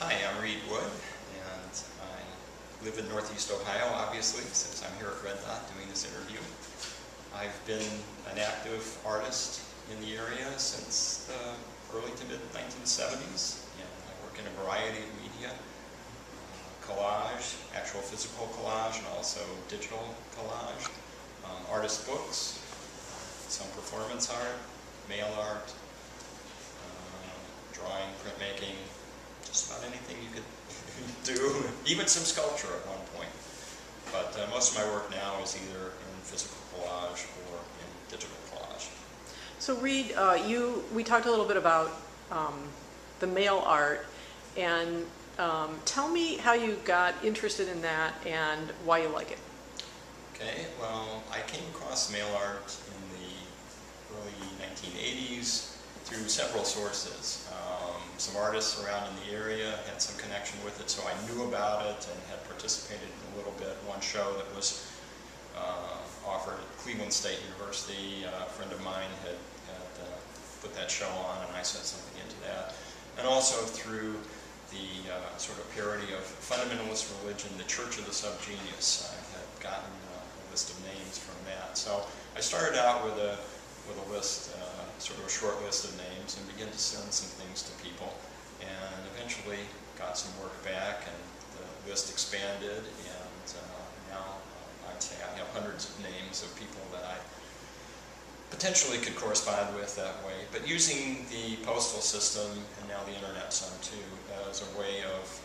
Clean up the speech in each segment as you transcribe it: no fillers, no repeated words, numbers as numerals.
Hi, I'm Reid, and I live in Northeast Ohio, obviously, since I'm here at Red Dot doing this interview. I've been an active artist in the area since the early to mid-1970s, and I work in a variety of media, collage, actual physical collage, and also digital collage, artist books, some performance art, mail art, drawing, printmaking, just about anything you could do, even some sculpture at one point. But most of my work now is either in physical collage or in digital collage. So Reid, we talked a little bit about the mail art, and tell me how you got interested in that and why you like it. Okay, well, I came across mail art in the early 1980s through several sources. Some artists around in the area had some connection with it, so I knew about it and had participated in a little bit. One show that was offered at Cleveland State University, a friend of mine had put that show on, and I sent something into that. And also through the sort of parody of fundamentalist religion, the Church of the Subgenius. I had gotten a list of names from that. So I started out with a list, sort of a short list of names, and began to send some things to people, and eventually got some work back, and the list expanded, and now I'd say I have hundreds of names of people that I potentially could correspond with that way, but using the postal system and now the internet some too as a way of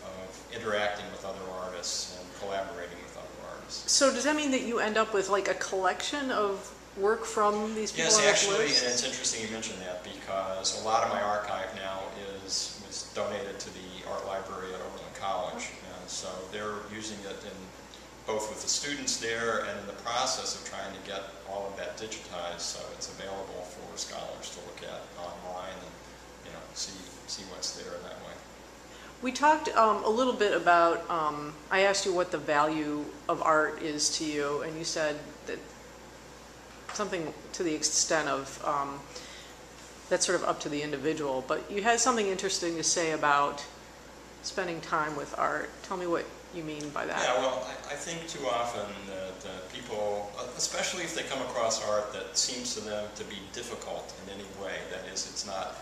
interacting with other artists and collaborating with other artists. So does that mean that you end up with like a collection of work from these people? Yes, actually, and it's interesting you mention that, because a lot of my archive now was donated to the art library at Oberlin College, and so they're using it in both with the students there and in the process of trying to get all of that digitized, so it's available for scholars to look at online and see what's there that way. We talked a little bit about, I asked you what the value of art is to you, and you said that something to the extent of that's sort of up to the individual, but you had something interesting to say about spending time with art. Tell me what you mean by that. Yeah, well, I think too often that people, especially if they come across art that seems to them to be difficult in any way, that is, it's not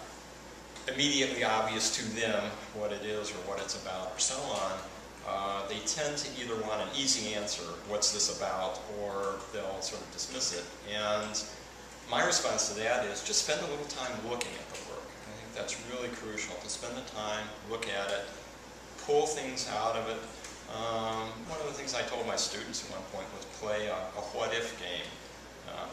immediately obvious to them what it is or what it's about or so on, they tend to either want an easy answer, what's this about, or they'll sort of dismiss it. And my response to that is just spend a little time looking at the work. I think that's really crucial, to spend the time, look at it, pull things out of it. One of the things I told my students at one point was play a what-if game.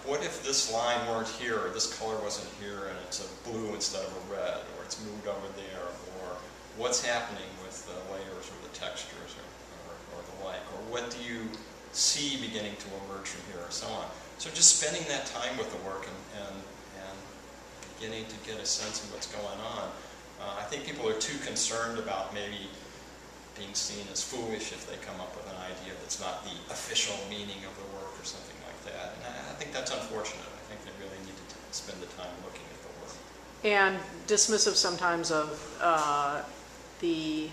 What if this line weren't here, or this color wasn't here, and it's a blue instead of a red, or it's moved over there, or what's happening with the layers or the textures or the like, or what do you see beginning to emerge from here, or so on. So just spending that time with the work and beginning to get a sense of what's going on. I think people are too concerned about maybe being seen as foolish if they come up with an idea that's not the official meaning of the work or something like that. And I think that's unfortunate. I think they really need to spend the time looking at the work. And dismissive sometimes of the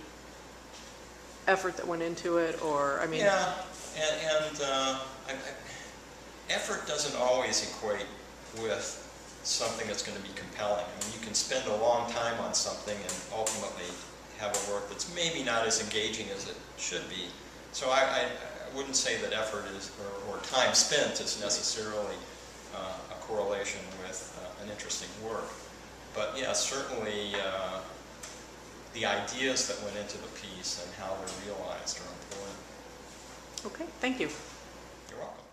effort that went into it, or, I mean... Yeah, and effort doesn't always equate with something that's going to be compelling. I mean, you can spend a long time on something and ultimately have a work that's maybe not as engaging as it should be. So I wouldn't say that effort is, or time spent is necessarily a correlation with an interesting work. But yeah, certainly the ideas that went into the piece and how they're realized are important. Okay, thank you. You're welcome.